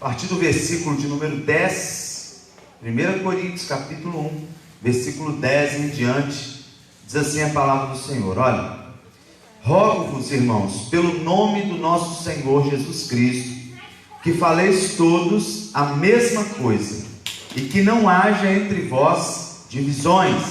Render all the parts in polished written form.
partir do versículo de número 10, 1 Coríntios capítulo 1, versículo 10 em diante, diz assim a palavra do Senhor: olha, rogo-vos, irmãos, pelo nome do nosso Senhor Jesus Cristo, que faleis todos a mesma coisa, e que não haja entre vós divisões,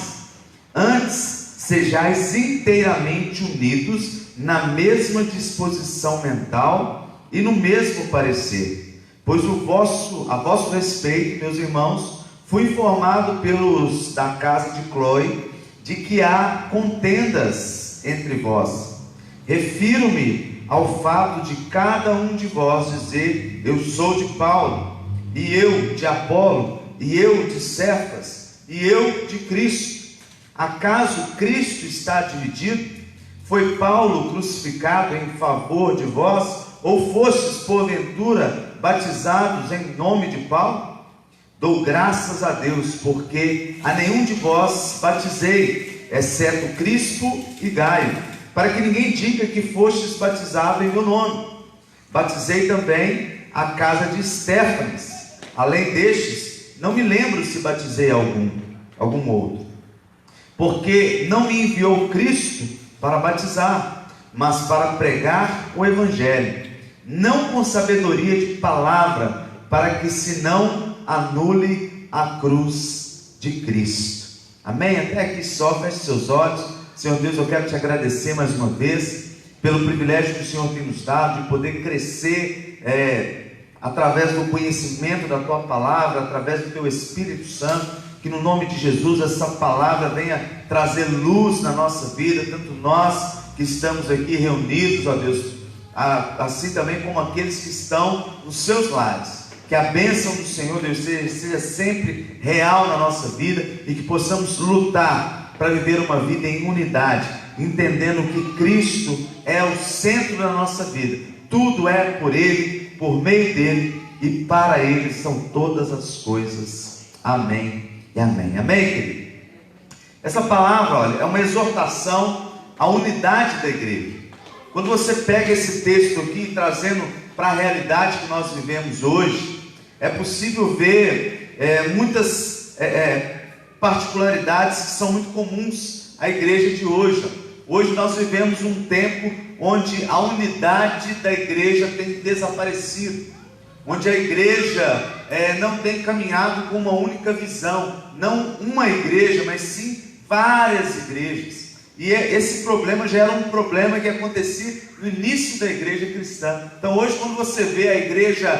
antes sejais inteiramente unidos na mesma disposição mental e no mesmo parecer. Pois a vosso respeito, meus irmãos, fui informado pelos da casa de Cloe de que há contendas entre vós. Refiro-me ao fato de cada um de vós dizer: eu sou de Paulo, e eu de Apolo, e eu de Cefas, e eu de Cristo. Acaso Cristo está dividido? Foi Paulo crucificado em favor de vós, ou fostes porventura batizados em nome de Paulo? Dou graças a Deus, porque a nenhum de vós batizei, exceto Crispo e Gaio, para que ninguém diga que fostes batizado em meu nome. Batizei também a casa de Estéfanas. Além destes, não me lembro se batizei algum outro. Porque não me enviou Cristo para batizar, mas para pregar o Evangelho, não com sabedoria de palavra, para que se não anule a cruz de Cristo. Amém? Até aqui só, feche seus olhos. Senhor Deus, eu quero te agradecer mais uma vez pelo privilégio que o Senhor tem nos dado de poder crescer através do conhecimento da tua palavra, através do teu Espírito Santo. Que no nome de Jesus essa palavra venha trazer luz na nossa vida, tanto nós que estamos aqui reunidos, ó Deus, assim também como aqueles que estão nos seus lares. Que a bênção do Senhor, Deus, seja sempre real na nossa vida, e que possamos lutar para viver uma vida em unidade, entendendo que Cristo é o centro da nossa vida. Tudo é por Ele, por meio dEle e para Ele são todas as coisas. Amém e amém. Amém, querido? Essa palavra, olha, é uma exortação à unidade da igreja. Quando você pega esse texto aqui, trazendo para a realidade que nós vivemos hoje, é possível ver muitas particularidades que são muito comuns à igreja de hoje. Hoje nós vivemos um tempo onde a unidade da igreja tem desaparecido, onde a igreja não tem caminhado com uma única visão, não uma igreja, mas sim várias igrejas. E esse problema já era um problema que acontecia no início da igreja cristã. Então hoje, quando você vê a igreja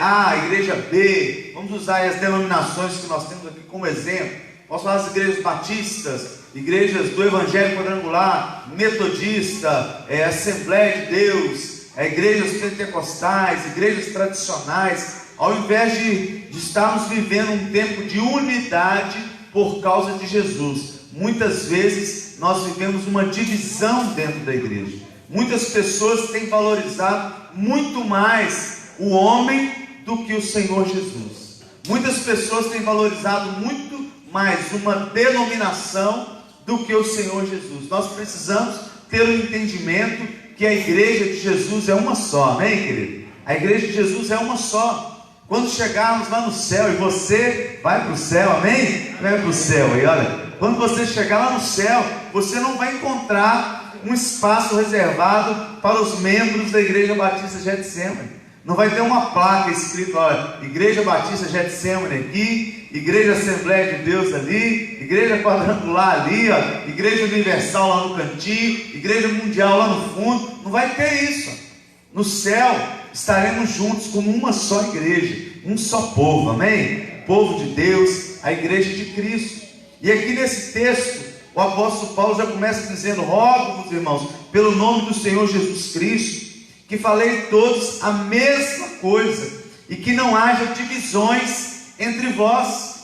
A, a igreja B, vamos usar as denominações que nós temos aqui como exemplo. Posso falar das igrejas batistas, igrejas do Evangelho Quadrangular, Metodista, Assembleia de Deus, igrejas pentecostais, igrejas tradicionais. Ao invés de estarmos vivendo um tempo de unidade por causa de Jesus, muitas vezes nós vivemos uma divisão dentro da igreja. Muitas pessoas têm valorizado muito mais o homem do que o Senhor Jesus. Muitas pessoas têm valorizado muito mais uma denominação do que o Senhor Jesus. Nós precisamos ter um entendimento que a igreja de Jesus é uma só. Amém, querido? A igreja de Jesus é uma só. Quando chegarmos lá no céu, e você vai para o céu, amém? Vai para o céu, e olha, quando você chegar lá no céu, você não vai encontrar um espaço reservado para os membros da Igreja Batista Getsemane. Não vai ter uma placa escrita, olha, Igreja Batista Getsemane aqui, Igreja Assembleia de Deus ali, Igreja Quadrangular ali, ó, Igreja Universal lá no cantinho, Igreja Mundial lá no fundo. Não vai ter isso. No céu estaremos juntos como uma só igreja, um só povo, amém? Povo de Deus, a igreja de Cristo. E aqui nesse texto, o apóstolo Paulo já começa dizendo: rogo-vos, irmãos, pelo nome do Senhor Jesus Cristo, que falei todos a mesma coisa, e que não haja divisões entre vós.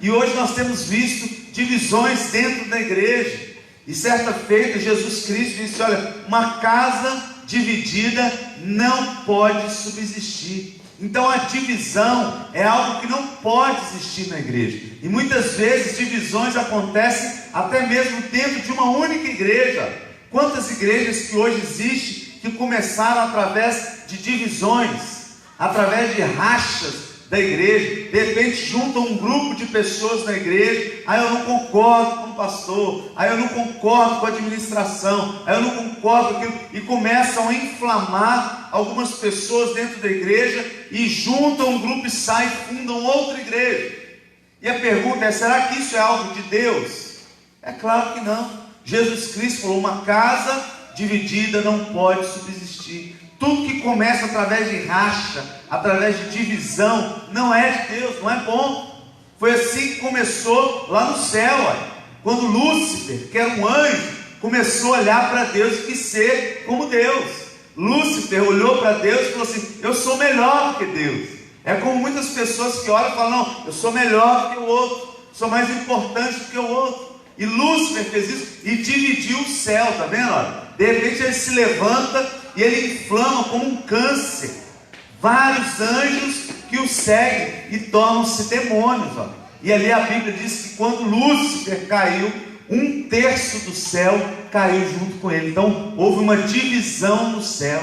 E hoje nós temos visto divisões dentro da igreja. E certa feita Jesus Cristo disse: olha, uma casa dividida não pode subsistir. Então a divisão é algo que não pode existir na igreja. E muitas vezes divisões acontecem até mesmo dentro de uma única igreja. Quantas igrejas que hoje existem que começaram através de divisões, através de rachas da igreja. De repente juntam um grupo de pessoas na igreja, aí eu não concordo com o pastor, aí eu não concordo com a administração, aí eu não concordo com aquilo, e começam a inflamar algumas pessoas dentro da igreja, e juntam um grupo e saem e fundam outra igreja. E a pergunta é: será que isso é algo de Deus? É claro que não. Jesus Cristo falou: uma casa dividida não pode subsistir. Tudo que começa através de racha, através de divisão, não é de Deus, não é bom. Foi assim que começou lá no céu, quando Lúcifer, que era um anjo, começou a olhar para Deus e quis ser como Deus. Lúcifer olhou para Deus e falou assim: eu sou melhor que Deus. É como muitas pessoas que olham e falam: não, eu sou melhor que o outro, sou mais importante do que o outro. E Lúcifer fez isso e dividiu o céu, está vendo? De repente ele se levanta e ele inflama como um câncer vários anjos que o seguem e tornam-se demônios. E ali a Bíblia diz que quando Lúcifer caiu, 1/3 do céu caiu junto com ele. Então houve uma divisão no céu.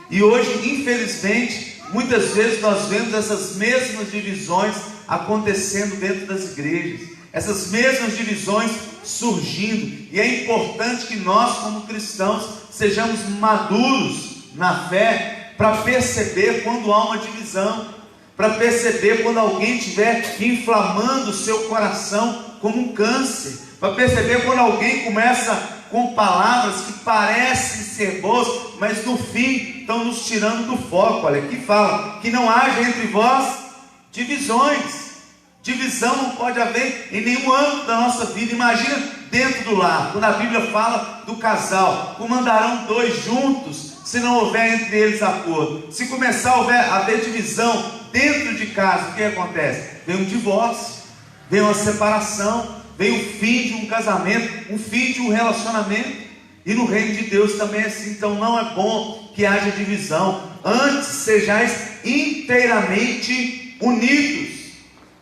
E hoje, infelizmente, muitas vezes nós vemos essas mesmas divisões acontecendo dentro das igrejas, essas mesmas divisões surgindo. E é importante que nós, como cristãos, sejamos maduros na fé para perceber quando há uma divisão, para perceber quando alguém estiver inflamando o seu coração como um câncer, para perceber quando alguém começa com palavras que parecem ser boas, mas no fim estão nos tirando do foco. Olha, aqui fala que não haja entre vós divisões. Divisão não pode haver em nenhum âmbito da nossa vida. Imagina dentro do lar, quando a Bíblia fala do casal: como andarão dois juntos, se não houver entre eles acordo? Se começar a haver divisão dentro de casa, o que acontece? Vem um divórcio, vem uma separação, vem o fim de um casamento, o fim de um relacionamento. E no reino de Deus também é assim. Então não é bom que haja divisão. Antes sejais inteiramente unidos.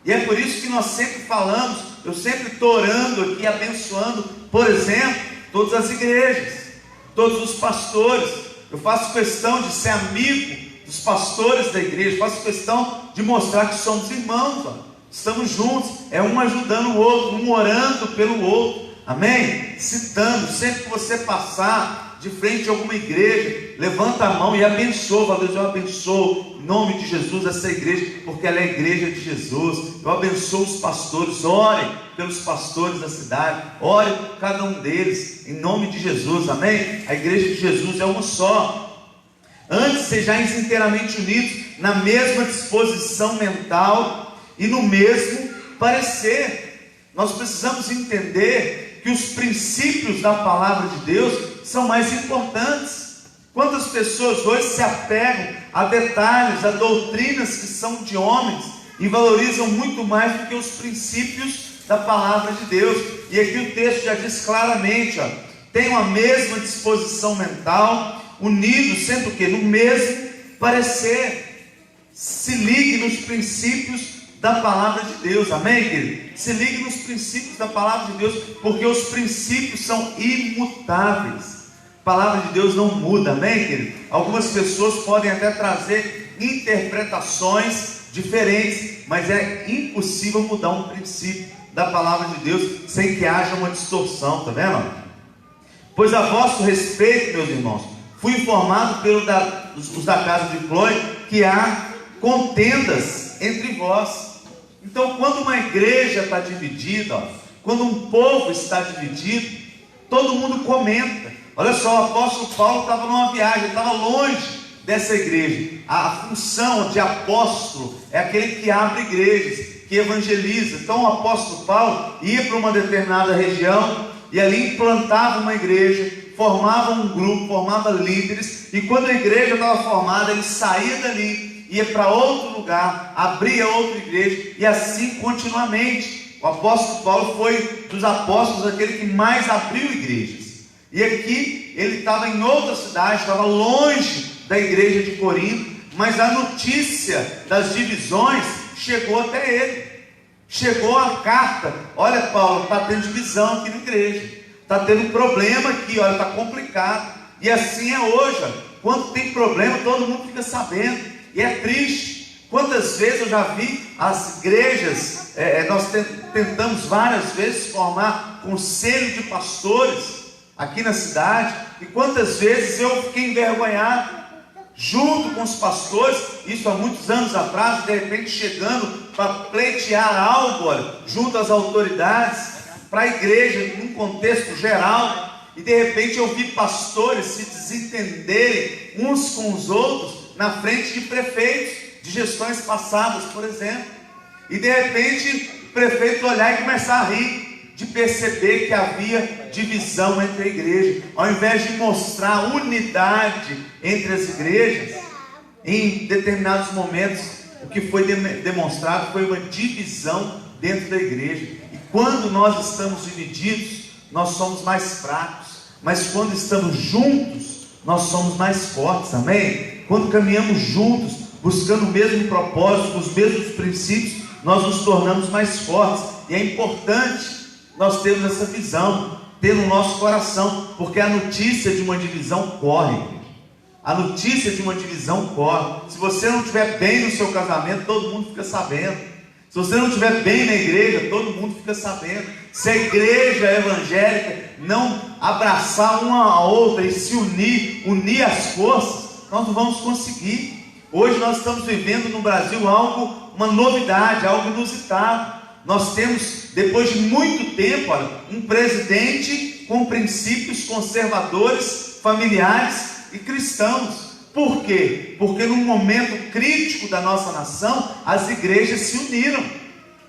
E é por isso que nós sempre falamos, eu sempre estou orando aqui, abençoando, por exemplo, todas as igrejas, todos os pastores. Eu faço questão de ser amigo dos pastores da igreja, faço questão de mostrar que somos irmãos, estamos juntos, é um ajudando o outro, um orando pelo outro, amém? Citando, sempre que você passar de frente a alguma igreja, levanta a mão e abençoa. Fala: Deus, eu abençoo em nome de Jesus essa igreja, porque ela é a igreja de Jesus. Eu abençoo os pastores, orem pelos pastores da cidade, orem por cada um deles, em nome de Jesus, amém? A igreja de Jesus é uma só. Antes sejais inteiramente unidos, na mesma disposição mental e no mesmo parecer. Nós precisamos entender que os princípios da palavra de Deus são mais importantes. Quantas pessoas hoje se apegam a detalhes, a doutrinas que são de homens e valorizam muito mais do que os princípios da palavra de Deus? E aqui o texto já diz claramente: tenham a mesma disposição mental, unidos sempre o quê? No mesmo parecer. Se ligue nos princípios da palavra de Deus, amém, querido? Se ligue nos princípios da palavra de Deus, porque os princípios são imutáveis. A palavra de Deus não muda, amém, querido? Algumas pessoas podem até trazer interpretações diferentes, mas é impossível mudar um princípio da palavra de Deus sem que haja uma distorção, tá vendo? Pois a vosso respeito, meus irmãos, fui informado pelos da casa de Cloé que há contendas entre vós. Então, quando uma igreja está dividida, quando um povo está dividido, todo mundo comenta. Olha só, o apóstolo Paulo estava numa viagem, estava longe dessa igreja. A função de apóstolo é aquele que abre igrejas, que evangeliza. Então o apóstolo Paulo ia para uma determinada região e ali implantava uma igreja, formava um grupo, formava líderes, e quando a igreja estava formada, ele saía dali, ia para outro lugar, abria outra igreja, e assim continuamente. O apóstolo Paulo foi dos apóstolos aquele que mais abriu igrejas. E aqui ele estava em outra cidade, estava longe da igreja de Corinto, mas a notícia das divisões chegou até ele. Chegou a carta: olha, Paulo, está tendo divisão aqui na igreja, está tendo problema aqui, olha, está complicado. E assim é hoje, olha. Quando tem problema, todo mundo fica sabendo. E é triste. Quantas vezes eu já vi as igrejas, nós tentamos várias vezes formar conselho de pastores aqui na cidade, e quantas vezes eu fiquei envergonhado, junto com os pastores, isso há muitos anos atrás, de repente chegando para pleitear algo, olha, junto às autoridades, para a igreja, num contexto geral, e de repente eu vi pastores se desentenderem uns com os outros, na frente de prefeitos, de gestões passadas, por exemplo, e de repente o prefeito olhar e começar a rir, de perceber que havia divisão entre a igreja, ao invés de mostrar unidade entre as igrejas, em determinados momentos, o que foi demonstrado foi uma divisão dentro da igreja. E quando nós estamos divididos, nós somos mais fracos, mas quando estamos juntos, nós somos mais fortes, amém? Quando caminhamos juntos, buscando o mesmo propósito, os mesmos princípios, nós nos tornamos mais fortes. E é importante nós termos essa visão, ter no nosso coração, porque a notícia de uma divisão corre. A notícia de uma divisão corre. Se você não estiver bem no seu casamento, todo mundo fica sabendo. Se você não estiver bem na igreja, todo mundo fica sabendo. Se a igreja evangélica não abraçar uma a outra e se unir as forças, nós não vamos conseguir. Hoje nós estamos vivendo no Brasil uma novidade, algo inusitado. Nós temos, depois de muito tempo, olha, um presidente com princípios conservadores, familiares e cristãos. Por quê? Porque num momento crítico da nossa nação, as igrejas se uniram.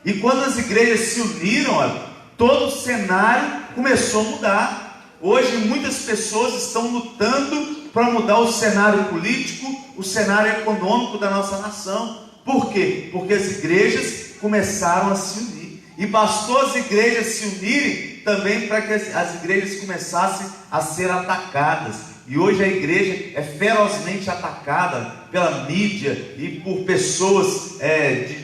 E quando as igrejas se uniram, olha, todo o cenário começou a mudar. Hoje muitas pessoas estão lutando para mudar o cenário político, o cenário econômico da nossa nação. Por quê? Porque as igrejas começaram a se unir. E bastou as igrejas se unirem também para que as igrejas começassem a ser atacadas. E hoje a igreja é ferozmente atacada pela mídia e por pessoas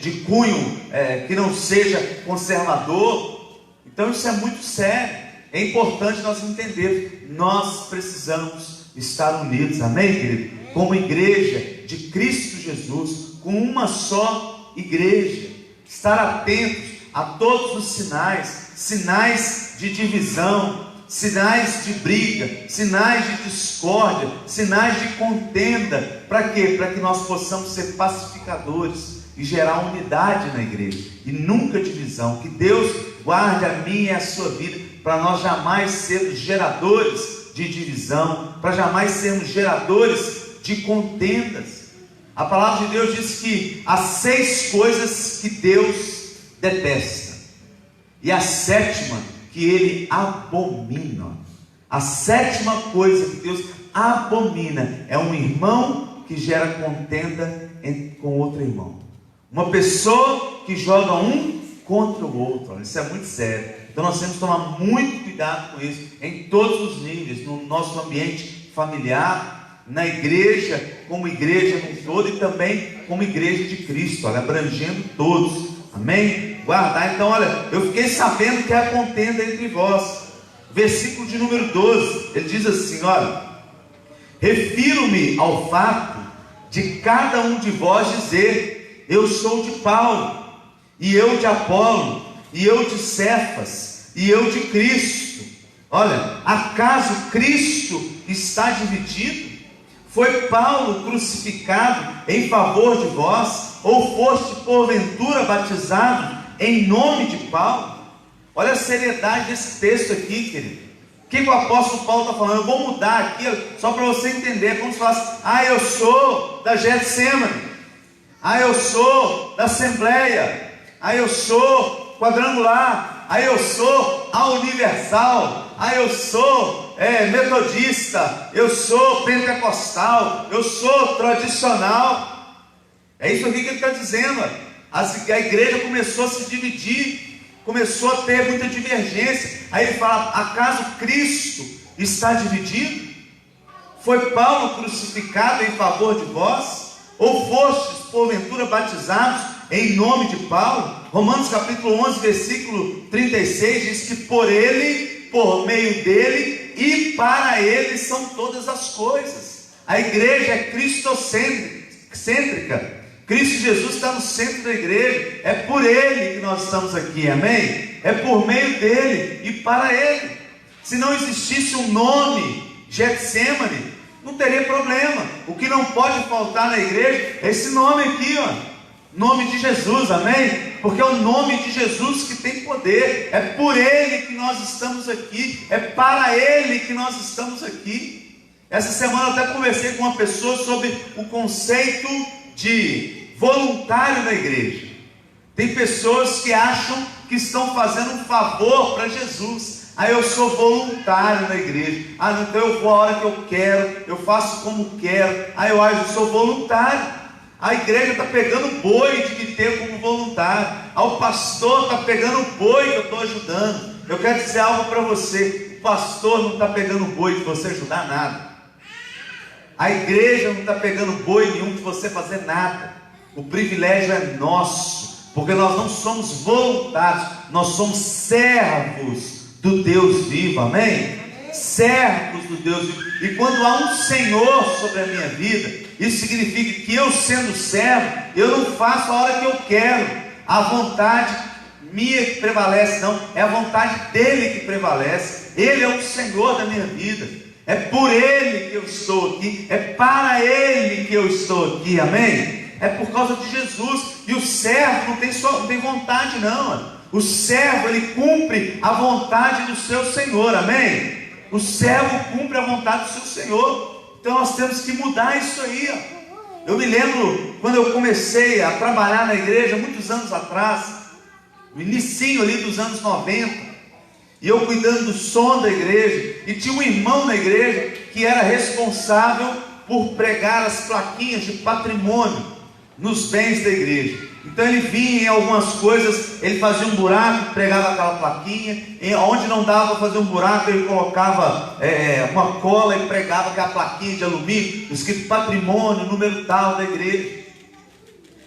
de cunho que não seja conservador. Então isso é muito sério. É importante nós entendermos. Nós precisamos estar unidos, amém, querido? Como igreja de Cristo Jesus, com uma só igreja. Estar atentos a todos os sinais de divisão, sinais de briga, sinais de discórdia, sinais de contenda. Para quê? Para que nós possamos ser pacificadores e gerar unidade na igreja e nunca divisão. Que Deus guarde a minha e a sua vida, para nós jamais sermos geradores de divisão, para jamais sermos geradores de contendas. A palavra de Deus diz que há 6 coisas que Deus detesta, e a 7ª que Ele abomina. A 7ª coisa que Deus abomina é um irmão que gera contenda com outro irmão, uma pessoa que joga um contra o outro. Isso é muito sério. Então nós temos que tomar muito cuidado com isso, em todos os níveis, no nosso ambiente familiar, na igreja, como igreja no todo, e também como igreja de Cristo, olha, abrangendo todos, amém? Guardar. Então olha, eu fiquei sabendo que há contenda entre vós. Versículo de número 12, ele diz assim, olha: refiro-me ao fato de cada um de vós dizer, eu sou de Paulo, e eu de Apolo, e eu de Cefas, e eu de Cristo. Olha, acaso Cristo está dividido? Foi Paulo crucificado em favor de vós? Ou foste porventura batizado em nome de Paulo? Olha a seriedade desse texto aqui, querido. O que o apóstolo Paulo está falando? Eu vou mudar aqui, só para você entender. É como se falasse, eu sou da Getsemane, eu sou da Assembleia, eu sou quadrangular, eu sou a Universal, eu sou metodista, eu sou pentecostal, eu sou tradicional. É isso aqui que ele está dizendo. A igreja começou a se dividir, começou a ter muita divergência. Aí ele fala, acaso Cristo está dividido? Foi Paulo crucificado em favor de vós? Ou fostes porventura batizados em nome de Paulo? Romanos capítulo 11, versículo 36 diz que por ele, por meio dele e para ele são todas as coisas. A igreja é cristocêntrica. Cristo Jesus está no centro da igreja. É por Ele que nós estamos aqui, amém? É por meio dEle e para Ele. Se não existisse um nome, Getsemane, não teria problema. O que não pode faltar na igreja é esse nome aqui, ó, nome de Jesus, amém? Porque é o nome de Jesus que tem poder. É por Ele que nós estamos aqui, é para Ele que nós estamos aqui. Essa semana eu até conversei com uma pessoa sobre o conceito de voluntário na igreja. Tem pessoas que acham que estão fazendo um favor para Jesus. Eu sou voluntário na igreja. Então eu vou a hora que eu quero, eu faço como quero. Eu sou voluntário. A igreja está pegando boi de me ter como voluntário. O pastor está pegando boi que eu estou ajudando. Eu quero dizer algo para você: o pastor não está pegando boi de você ajudar nada. A igreja não está pegando boi nenhum de você fazer nada. O privilégio é nosso, porque nós não somos voluntários, nós somos servos do Deus vivo, amém? Servos do Deus vivo. E quando há um Senhor sobre a minha vida, isso significa que eu, sendo servo, eu não faço a hora que eu quero. A vontade minha que prevalece, não, é a vontade dEle que prevalece. Ele é o Senhor da minha vida. É por Ele que eu estou aqui, é para Ele que eu estou aqui, amém? É por causa de Jesus. E o servo não tem vontade, não. O servo, ele cumpre a vontade do seu Senhor, amém? O servo cumpre a vontade do seu Senhor. Então nós temos que mudar isso aí, ó. Eu me lembro quando eu comecei a trabalhar na igreja, muitos anos atrás, no inicinho ali dos anos 90, e eu cuidando do som da igreja, e tinha um irmão na igreja que era responsável por pregar as plaquinhas de patrimônio nos bens da igreja. Então ele vinha em algumas coisas, ele fazia um buraco, pregava aquela plaquinha, onde não dava para fazer um buraco, ele colocava uma cola e pregava aquela plaquinha de alumínio, escrito patrimônio, número tal da igreja.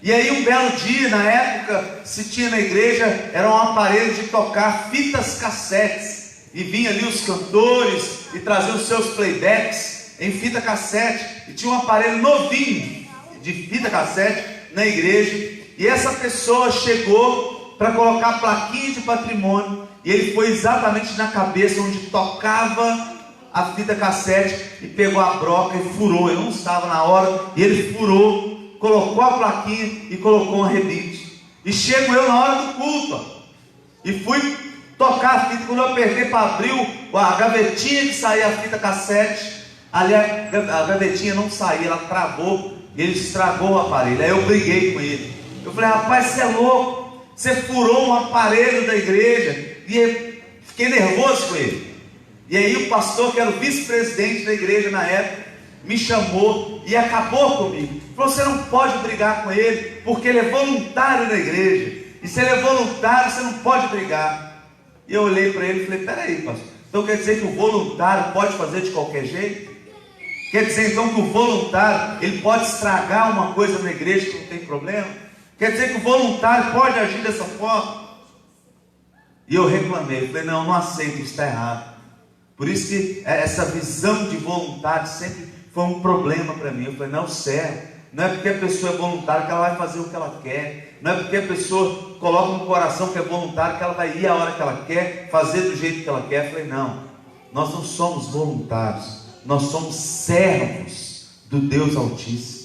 E aí um belo dia, na época, se tinha na igreja, era um aparelho de tocar fitas cassetes, e vinha ali os cantores, e traziam os seus playbacks em fita cassete, e tinha um aparelho novinho, de fita cassete, na igreja. E essa pessoa chegou para colocar a plaquinha de patrimônio, e ele foi exatamente na cabeça onde tocava a fita cassete, e pegou a broca e furou. Eu não estava na hora, e ele furou, colocou a plaquinha e colocou um arrebite. E chego eu na hora do culto, e fui tocar a fita. Quando eu apertei para abrir a gavetinha que saía a fita cassete, ali a gavetinha não saía, ela travou, e ele estragou o aparelho. Aí eu briguei com ele. Eu falei: rapaz, você é louco, você furou um aparelho da igreja. E eu fiquei nervoso com ele. E aí o pastor, que era o vice-presidente da igreja na época, me chamou e acabou comigo. Falou: você não pode brigar com ele, porque ele é voluntário da igreja, e se ele é voluntário, você não pode brigar. E eu olhei para ele e falei: peraí, pastor, então quer dizer que o voluntário pode fazer de qualquer jeito? Quer dizer então que o voluntário, ele pode estragar uma coisa na igreja que não tem problema? Quer dizer que o voluntário pode agir dessa forma? E eu reclamei, falei: não aceito, isso está errado. Por isso que essa visão de voluntário sempre foi um problema para mim. Eu falei: não, sério, não é porque a pessoa é voluntária que ela vai fazer o que ela quer. Não é porque a pessoa coloca no coração que é voluntária que ela vai ir a hora que ela quer, fazer do jeito que ela quer. Eu falei: não, nós não somos voluntários, nós somos servos do Deus Altíssimo.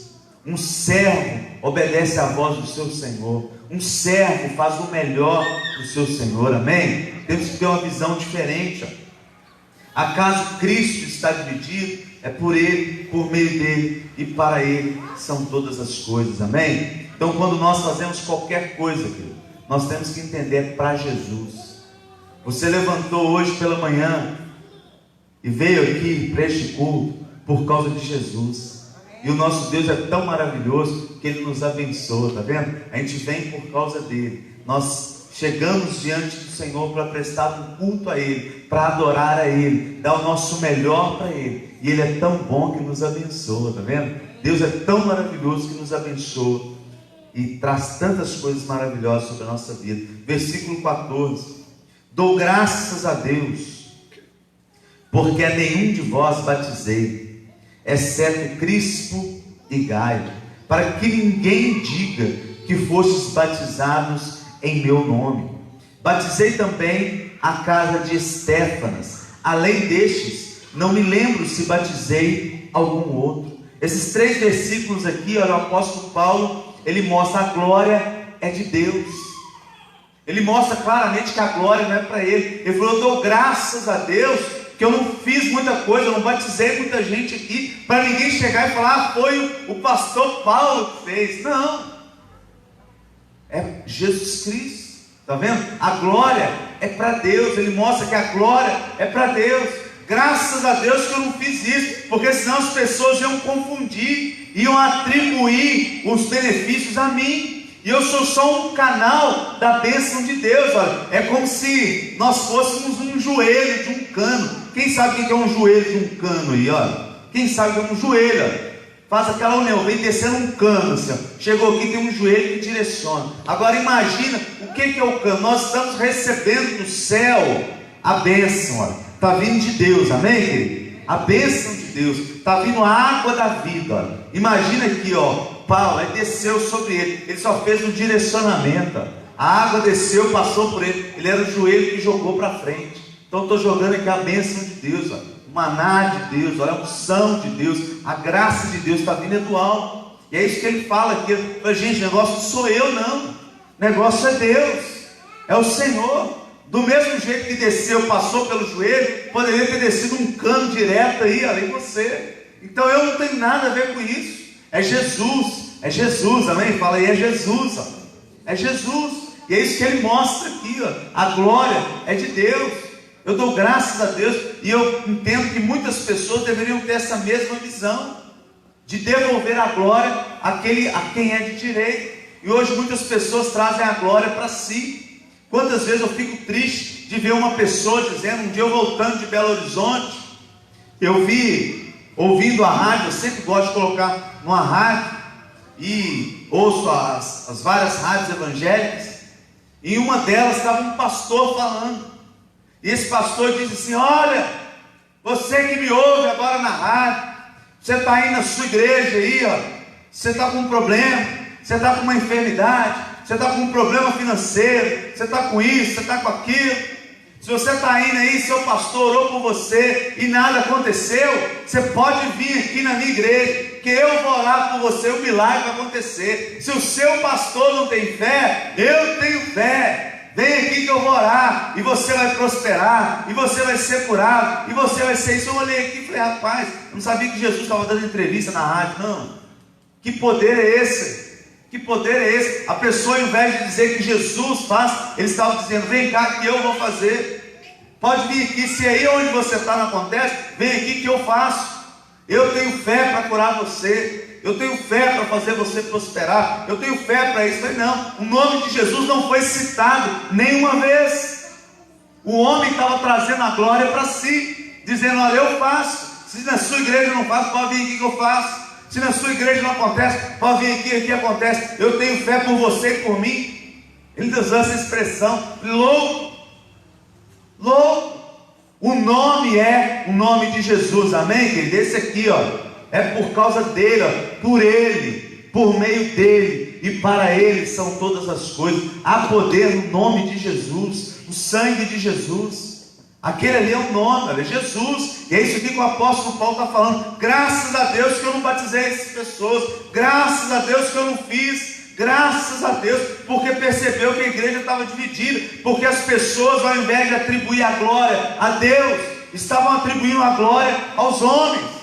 Um servo obedece à voz do seu Senhor. Um servo faz o melhor do seu Senhor, amém? Temos que ter uma visão diferente. Acaso Cristo está dividido? É por Ele, por meio dEle e para Ele são todas as coisas, amém? Então quando nós fazemos qualquer coisa, querido, nós temos que entender para Jesus. Você levantou hoje pela manhã e veio aqui para este culto por causa de Jesus. E o nosso Deus é tão maravilhoso que Ele nos abençoa, está vendo? A gente vem por causa dEle. Nós chegamos diante do Senhor para prestar um culto a Ele, para adorar a Ele, dar o nosso melhor para Ele. E Ele é tão bom que nos abençoa, está vendo? Deus é tão maravilhoso que nos abençoa e traz tantas coisas maravilhosas sobre a nossa vida. Versículo 14: dou graças a Deus, porque a nenhum de vós batizei, exceto Crispo e Gaio, para que ninguém diga que fostes batizados em meu nome. Batizei também a casa de Estéfanas. Além destes, não me lembro se batizei algum outro. Esses 3 versículos aqui, olha, o apóstolo Paulo, ele mostra a glória é de Deus. Ele mostra claramente que a glória não é para ele. Ele falou: eu dou graças a Deus que eu não fiz muita coisa, eu não batizei muita gente aqui, para ninguém chegar e falar: foi o pastor Paulo que fez. Não, é Jesus Cristo. Está vendo? A glória é para Deus. Ele mostra que a glória é para Deus. Graças a Deus que eu não fiz isso, porque senão as pessoas iam confundir, iam atribuir os benefícios a mim, e eu sou só um canal da bênção de Deus. Olha, é como se nós fôssemos um joelho de um cano. Quem sabe o que é um joelho de um cano aí? Olha, quem sabe o que é um joelho? Olha, faz aquela união, vem descendo um cano assim, ó. Chegou aqui, tem um joelho que direciona. Agora imagina o que é o cano. Nós estamos recebendo do céu a bênção, olha. Está vindo de Deus, amém, querido? A bênção de Deus, está vindo a água da vida, olha. Imagina aqui, ó, Paulo, aí desceu sobre ele só fez um direcionamento, ó. A água desceu, passou por ele era o joelho que jogou para frente. Então eu estou jogando aqui a bênção de Deus, ó. O maná de Deus, olha, a unção de Deus, a graça de Deus está vindo do alto. E é isso que ele fala aqui. Ele fala: gente, o negócio não sou eu não, o negócio é Deus, é o Senhor. Do mesmo jeito que desceu, passou pelo joelho, poderia ter descido um cano direto aí, além de você. Então eu não tenho nada a ver com isso. É Jesus, amém? Fala aí, é Jesus, ó. É Jesus. E é isso que ele mostra aqui, ó. A glória é de Deus. Eu dou graças a Deus, e eu entendo que muitas pessoas deveriam ter essa mesma visão, de devolver a glória a quem é de direito. E hoje muitas pessoas trazem a glória para si. Quantas vezes eu fico triste de ver uma pessoa dizendo: um dia eu voltando de Belo Horizonte, eu vi, ouvindo a rádio, eu sempre gosto de colocar numa rádio, e ouço as várias rádios evangélicas, e em uma delas estava um pastor falando, e esse pastor disse assim: olha, você que me ouve agora na rádio, você está aí na sua igreja aí, ó, você está com um problema, você está com uma enfermidade, você está com um problema financeiro, você está com isso, você está com aquilo. Se você está indo aí, seu pastor orou por você e nada aconteceu, você pode vir aqui na minha igreja, que eu vou orar por você, o milagre vai acontecer. Se o seu pastor não tem fé, eu tenho fé. Vem aqui que eu vou orar, e você vai prosperar, e você vai ser curado, e você vai ser isso. Eu olhei aqui e falei: rapaz, eu não sabia que Jesus estava dando entrevista na rádio, não. Que poder é esse? Que poder é esse? A pessoa, ao invés de dizer que Jesus faz, ele estava dizendo: vem cá que eu vou fazer. Pode vir aqui, se aí onde você está não acontece, vem aqui que eu faço. Eu tenho fé para curar você, eu tenho fé para fazer você prosperar, eu tenho fé para isso. Mas não, o nome de Jesus não foi citado nenhuma vez. O homem estava trazendo a glória para si, dizendo: olha, eu faço. Se na sua igreja não faz, pode vir aqui que eu faço. Se na sua igreja não acontece, pode vir aqui acontece. Eu tenho fé por você e por mim. Ele usou essa expressão: louco. O nome é o nome de Jesus, amém, querido? Esse aqui, ó, é por causa dele, ó, por ele, por meio dele e para ele são todas as coisas. Há poder no nome de Jesus, no sangue de Jesus. Aquele ali é o nome, é Jesus. E é isso aqui que o apóstolo Paulo está falando. Graças a Deus que eu não batizei essas pessoas, graças a Deus que eu não fiz, graças a Deus, porque percebeu que a igreja estava dividida, porque as pessoas, ao invés de atribuir a glória a Deus, estavam atribuindo a glória aos homens.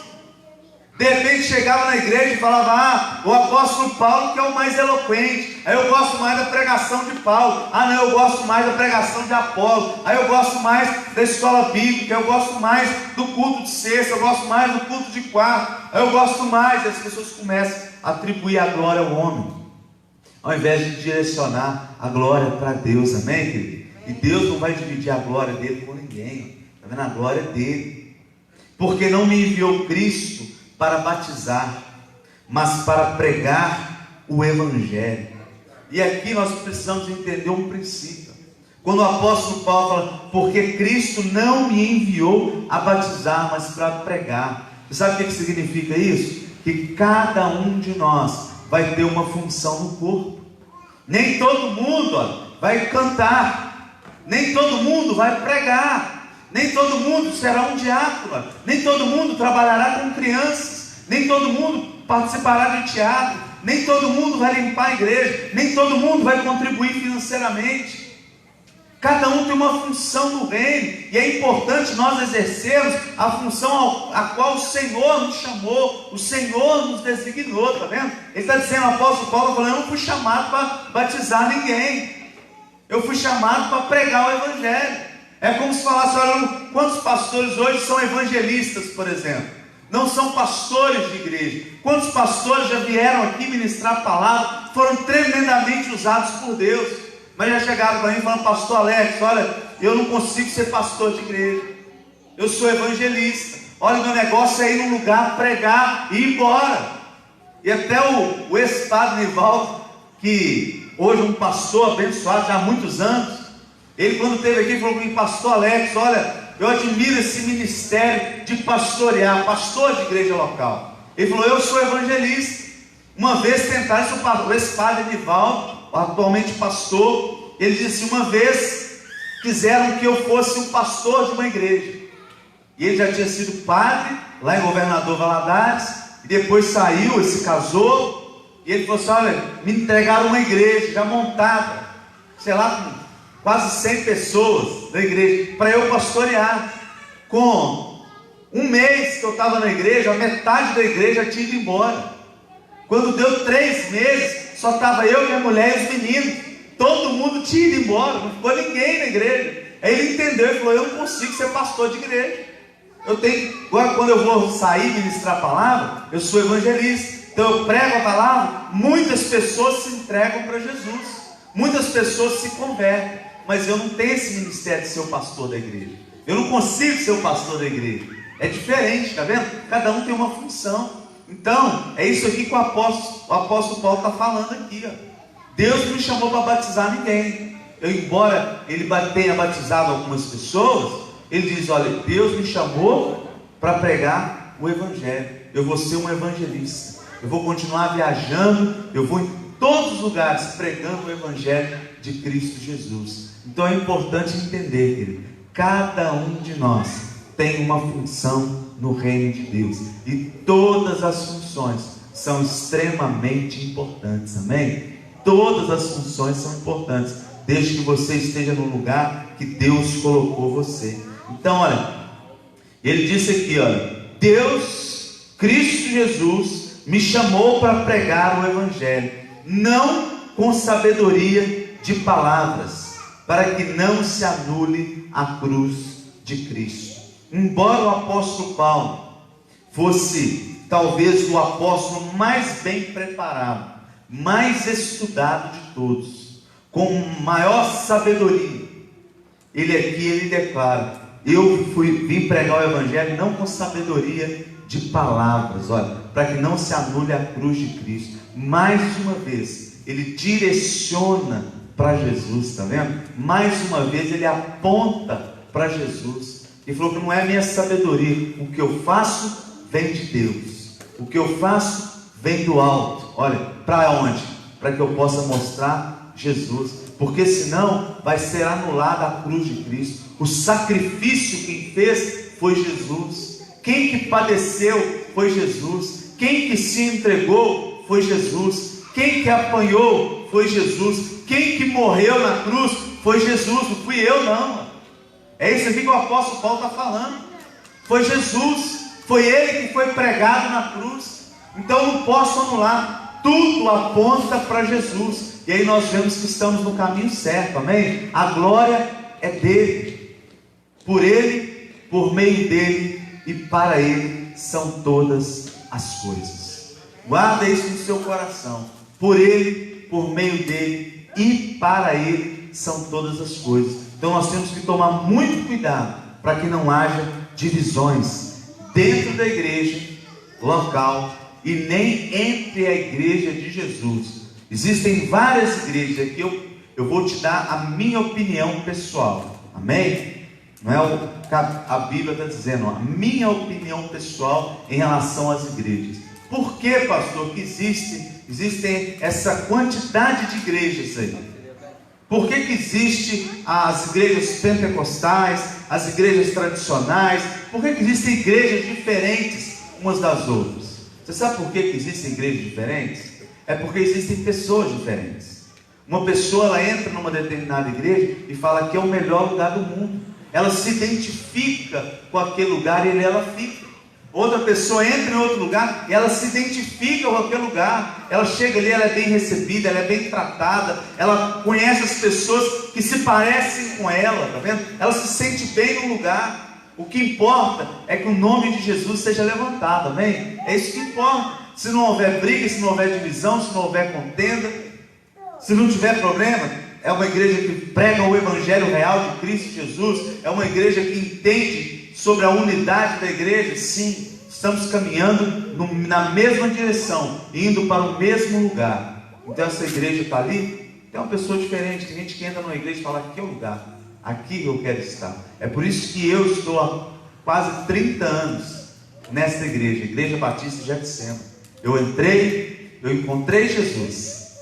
De repente chegava na igreja e falava: o apóstolo Paulo que é o mais eloquente, aí eu gosto mais da pregação de Paulo, não, eu gosto mais da pregação de Apolo, aí eu gosto mais da escola bíblica, eu gosto mais do culto de sexta, eu gosto mais do culto de quarta, aí eu gosto mais. E as pessoas começam a atribuir a glória ao homem, ao invés de direcionar a glória para Deus, amém, querido? E Deus não vai dividir a glória dele com ninguém, está vendo? A glória é dele, porque não me enviou Cristo para batizar, mas para pregar o Evangelho. E aqui nós precisamos entender um princípio. Quando o apóstolo Paulo fala: porque Cristo não me enviou a batizar, mas para pregar. Você sabe o que significa isso? Que cada um de nós vai ter uma função no corpo. Nem todo mundo vai cantar, nem todo mundo vai pregar, nem todo mundo será um diácono, nem todo mundo trabalhará com crianças, nem todo mundo participará de teatro, nem todo mundo vai limpar a igreja, nem todo mundo vai contribuir financeiramente. Cada um tem uma função no reino, e é importante nós exercermos a função a qual o Senhor nos chamou, o Senhor nos designou, está vendo? Ele está dizendo, o apóstolo Paulo, falando, eu não fui chamado para batizar ninguém, eu fui chamado para pregar o Evangelho. É como se falasse, olha, quantos pastores hoje são evangelistas, por exemplo? Não são pastores de igreja. Quantos pastores já vieram aqui ministrar a palavra, foram tremendamente usados por Deus, mas já chegaram para mim falando, pastor Alex, olha, eu não consigo ser pastor de igreja, eu sou evangelista, olha, meu negócio é ir num lugar, pregar e ir embora. E até o ex-padre Nivaldo, que hoje é um pastor abençoado já há muitos anos, ele quando esteve aqui falou para mim, pastor Alex, olha, eu admiro esse ministério de pastorear, pastor de igreja local. Ele falou, eu sou evangelista. Uma vez tentaram, o ex-padre Nivaldo, atualmente pastor, ele disse, uma vez quiseram que eu fosse um pastor de uma igreja, e ele já tinha sido padre lá em Governador Valadares, e depois saiu e se casou, e ele falou assim, olha, me entregaram uma igreja já montada, sei lá, com quase 100 pessoas da igreja, para eu pastorear. Com um mês que eu estava na igreja, a metade da igreja tinha ido embora. Quando deu 3 meses, só estava eu, minha mulher e os meninos. Todo mundo tinha ido embora, não ficou ninguém na igreja. Aí ele entendeu e falou, eu não consigo ser pastor de igreja. Eu tenho, agora quando eu vou sair ministrar a palavra, eu sou evangelista. Então eu prego a palavra, muitas pessoas se entregam para Jesus. Muitas pessoas se convertem. Mas eu não tenho esse ministério de ser o pastor da igreja. Eu não consigo ser o pastor da igreja. É diferente, está vendo? Cada um tem uma função. Então, é isso aqui que o apóstolo Paulo está falando aqui. Deus não me chamou para batizar ninguém. Embora ele tenha batizado algumas pessoas, ele diz, olha, Deus me chamou para pregar o Evangelho. Eu vou ser um evangelista. Eu vou continuar viajando, eu vou em todos os lugares pregando o Evangelho de Cristo Jesus. Então é importante entender, querido, cada um de nós tem uma função no reino de Deus, e todas as funções são extremamente importantes, amém? Todas as funções são importantes, desde que você esteja no lugar que Deus colocou você. Então olha, ele disse aqui, olha, Deus, Cristo Jesus, me chamou para pregar o Evangelho, não com sabedoria de palavras, para que não se anule a cruz de Cristo. Embora o apóstolo Paulo fosse talvez o apóstolo mais bem preparado, mais estudado de todos, com maior sabedoria, ele declara, eu vim pregar o Evangelho não com sabedoria de palavras, olha, para que não se anule a cruz de Cristo. Mais uma vez, ele direciona para Jesus, está vendo? Mais uma vez ele aponta para Jesus. Ele falou que não é minha sabedoria, o que eu faço vem de Deus, o que eu faço vem do alto. Olha, para onde? Para que eu possa mostrar Jesus, porque senão vai ser anulada a cruz de Cristo. O sacrifício quem fez foi Jesus, quem que padeceu foi Jesus, quem que se entregou foi Jesus, quem que apanhou foi Jesus, quem que morreu na cruz foi Jesus, não fui eu não. É isso aqui que o apóstolo Paulo está falando. Foi Jesus, foi ele que foi pregado na cruz. Então eu não posso anular, tudo aponta para Jesus. E aí nós vemos que estamos no caminho certo, amém? A glória é dele, por ele, por meio dele e para ele são todas as coisas. Guarda isso no seu coração. Por ele, por meio dele e para ele são todas as coisas. Então nós temos que tomar muito cuidado para que não haja divisões dentro da igreja local e nem entre a igreja de Jesus. Existem várias igrejas aqui, eu vou te dar a minha opinião pessoal, amém? Não é o que a Bíblia está dizendo, a minha opinião pessoal em relação às igrejas. Por que, pastor, que existem Existem essa quantidade de igrejas aí. Por que que existe as igrejas pentecostais, as igrejas tradicionais? Por que que existem igrejas diferentes umas das outras? Você sabe por que que existem igrejas diferentes? É porque existem pessoas diferentes. Uma pessoa, ela entra numa determinada igreja e fala que é o melhor lugar do mundo. Ela se identifica com aquele lugar e ela fica. Outra pessoa entra em outro lugar e ela se identifica com aquele lugar. Ela chega ali, ela é bem recebida, ela é bem tratada, ela conhece as pessoas que se parecem com ela, tá vendo? Ela se sente bem no lugar. O que importa é que o nome de Jesus seja levantado, amém? É isso que importa. Se não houver briga, se não houver divisão, se não houver contenda, se não tiver problema, é uma igreja que prega o evangelho real de Cristo Jesus, é uma igreja que entende sobre a unidade da igreja. Sim, estamos caminhando na mesma direção, indo para o mesmo lugar. Então essa igreja está ali, tem uma pessoa diferente. Tem gente que entra numa igreja e fala: aqui é o lugar, aqui eu quero estar. É por isso que eu estou há quase 30 anos nesta igreja, Igreja Batista de Jacema. Eu entrei, eu encontrei Jesus,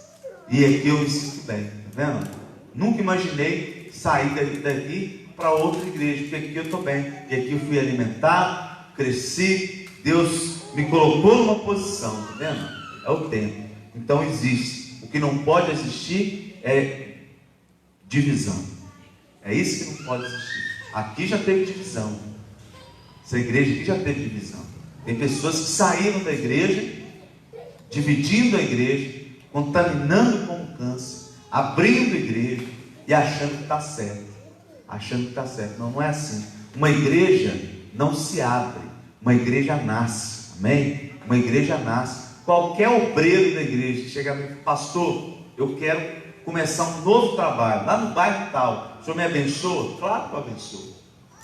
e aqui eu me sinto bem, tá vendo? Nunca imaginei sair daqui para outra igreja, porque aqui eu estou bem, e aqui eu fui alimentado, cresci, Deus me colocou numa posição, tá vendo? É o tempo. Então existe. O que não pode existir é divisão. É isso que não pode existir. Aqui já teve divisão. Essa igreja aqui já teve divisão. Tem pessoas que saíram da igreja, dividindo a igreja, contaminando com o câncer, abrindo a igreja e achando que está certo. Achando que está certo. Não, não é assim. Uma igreja não se abre, uma igreja nasce, amém? Uma igreja nasce. Qualquer obreiro da igreja que chega a mim: pastor, eu quero começar um novo trabalho lá no bairro tal, o senhor me abençoa? Claro que eu abençoo.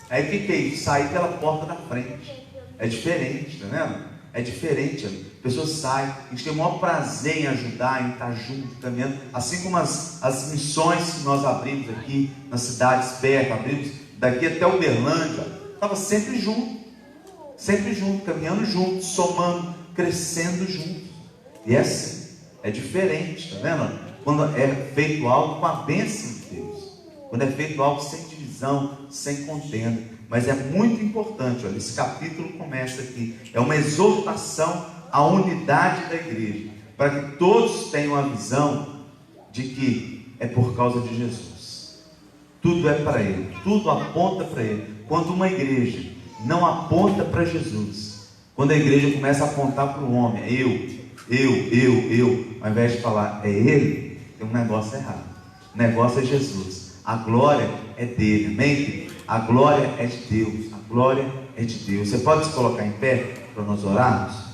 Aí o que é isso? Sair pela porta da frente. É diferente, tá vendo? É diferente. A pessoa sai, a gente tem o maior prazer em ajudar, em estar junto, caminhando, assim como as missões que nós abrimos aqui nas cidades perto, abrimos daqui até Uberlândia, estava sempre junto, caminhando junto, somando, crescendo junto. E é assim, é diferente, tá vendo? Quando é feito algo com a bênção de Deus, quando é feito algo sem divisão, sem contenda. Mas é muito importante, olha, esse capítulo começa aqui, é uma exortação à unidade da igreja, para que todos tenham a visão de que é por causa de Jesus, tudo é para Ele, tudo aponta para Ele. Quando uma igreja não aponta para Jesus, quando a igreja começa a apontar para o homem, eu, ao invés de falar é Ele, tem um negócio errado. O negócio é Jesus, a glória é dele, amém? A glória é de Deus, a glória é de Deus. Você pode se colocar em pé para nós orarmos?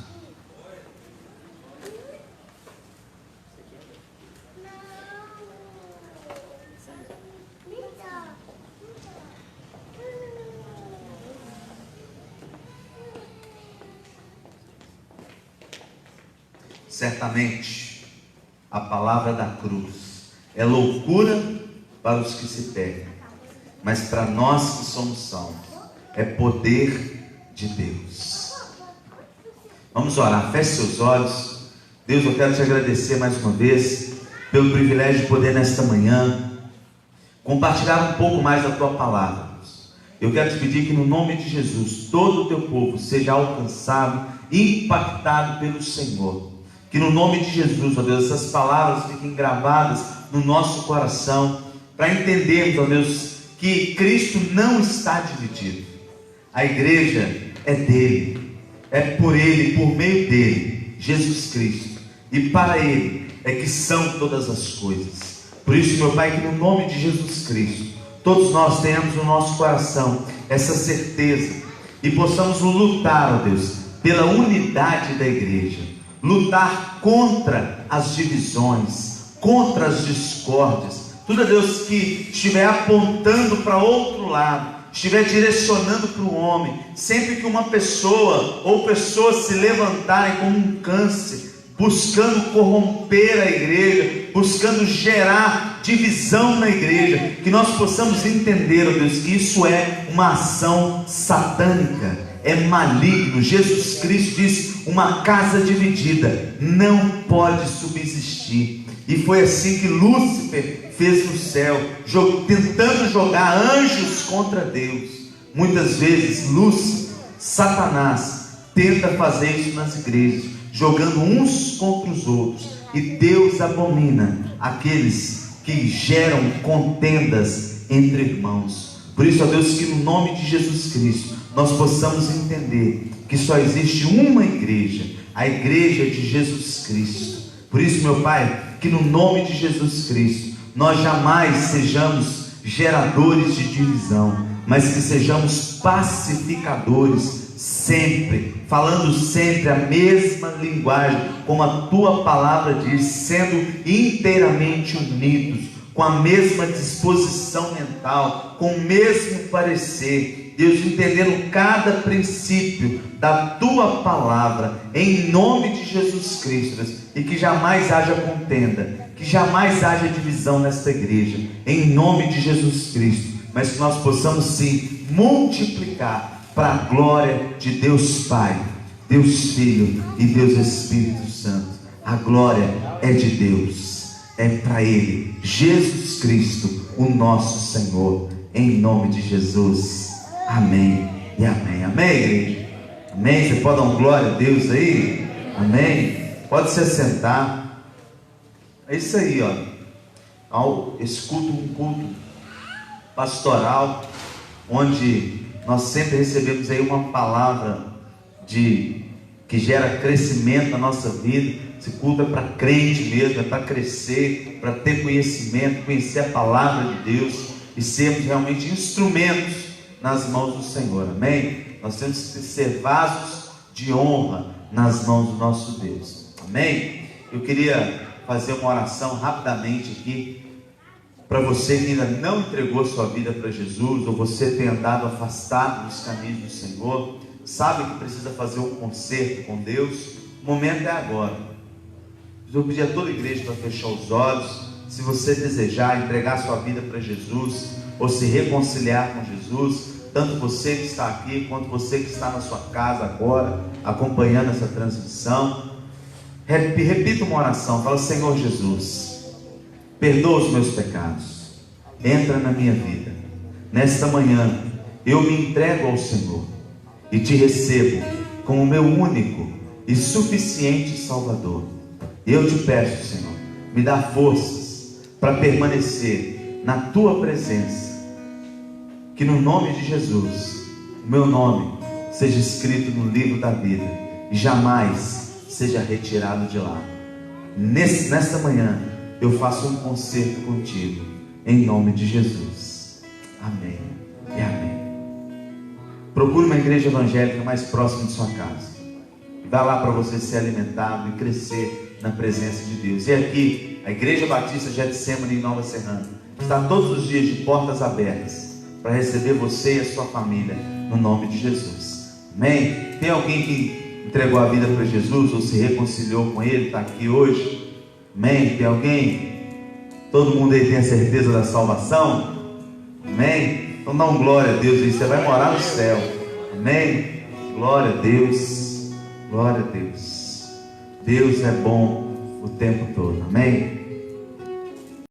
Certamente a palavra da cruz é loucura para os que se perdem, mas para nós que somos salvos é poder de Deus. Vamos orar, feche seus olhos. Deus, eu quero te agradecer mais uma vez pelo privilégio de poder nesta manhã compartilhar um pouco mais da tua palavra, Deus. Eu quero te pedir que no nome de Jesus todo o teu povo seja alcançado, impactado pelo Senhor. Que no nome de Jesus, ó Deus, essas palavras fiquem gravadas no nosso coração, para entendermos, ó Deus, que Cristo não está dividido. A igreja é dele, é por ele, por meio dele, Jesus Cristo, e para ele é que são todas as coisas. Por isso, meu Pai, que no nome de Jesus Cristo todos nós tenhamos no nosso coração essa certeza e possamos lutar, ó Deus, pela unidade da igreja, lutar contra as divisões, contra as discórdias, tudo, Deus, que estiver apontando para outro lado, estiver direcionando para o homem. Sempre que uma pessoa ou pessoas se levantarem como um câncer, buscando corromper a igreja, buscando gerar divisão na igreja, que nós possamos entender, ó Deus, que isso é uma ação satânica, é maligno. Jesus Cristo diz: uma casa dividida não pode subsistir. E foi assim que Lúcifer fez no céu, tentando jogar anjos contra Deus. Muitas vezes Lúcifer, Satanás, tenta fazer isso nas igrejas, jogando uns contra os outros. E Deus abomina aqueles que geram contendas entre irmãos. Por isso, ó Deus, que no nome de Jesus Cristo nós possamos entender que só existe uma igreja, a igreja de Jesus Cristo. Por isso, meu Pai, que no nome de Jesus Cristo nós jamais sejamos geradores de divisão, mas que sejamos pacificadores sempre, falando sempre a mesma linguagem, como a tua palavra diz, sendo inteiramente unidos, com a mesma disposição mental, com o mesmo parecer. Deus, entendendo cada princípio da tua palavra, em nome de Jesus Cristo, e que jamais haja contenda, que jamais haja divisão nesta igreja, em nome de Jesus Cristo, mas que nós possamos sim multiplicar para a glória de Deus Pai, Deus Filho e Deus Espírito Santo. A glória é de Deus, é para Ele, Jesus Cristo, o nosso Senhor, em nome de Jesus. Amém e amém. Amém, igreja? Amém? Você pode dar uma glória a Deus aí? Amém? Pode se assentar. É isso aí, ó. Esse culto, um culto pastoral, onde nós sempre recebemos aí uma palavra que gera crescimento na nossa vida. Esse culto é para crente mesmo, é para crescer, para ter conhecimento, conhecer a palavra de Deus e sermos realmente instrumentos nas mãos do Senhor. Amém? Nós temos que ser vasos de honra nas mãos do nosso Deus. Amém? Eu queria fazer uma oração rapidamente aqui para você que ainda não entregou sua vida para Jesus, ou você tem andado afastado dos caminhos do Senhor, sabe que precisa fazer um conserto com Deus. O momento é agora. Eu pedi a toda a igreja para fechar os olhos. Se você desejar entregar sua vida para Jesus, ou se reconciliar com Jesus, tanto você que está aqui, quanto você que está na sua casa agora, acompanhando essa transmissão, repita uma oração. Fala: Senhor Jesus, perdoa os meus pecados, entra na minha vida. Nesta manhã eu me entrego ao Senhor e te recebo como meu único e suficiente Salvador. Eu te peço, Senhor, me dá forças para permanecer na tua presença, que no nome de Jesus o meu nome seja escrito no livro da vida e jamais seja retirado de lá. Nesta manhã eu faço um concerto contigo, em nome de Jesus. Amém e amém. Procure uma igreja evangélica mais próxima de sua casa. Vá lá para você ser alimentado e crescer na presença de Deus. E aqui, a Igreja Batista Getsemane em Nova Serrana está todos os dias de portas abertas para receber você e a sua família, no nome de Jesus. Amém? Tem alguém que entregou a vida para Jesus ou se reconciliou com Ele, está aqui hoje? Amém? Tem alguém? Todo mundo aí tem a certeza da salvação? Amém? Então dá um glória a Deus aí, você vai morar no céu. Amém? Glória a Deus. Glória a Deus. Deus é bom o tempo todo. Amém?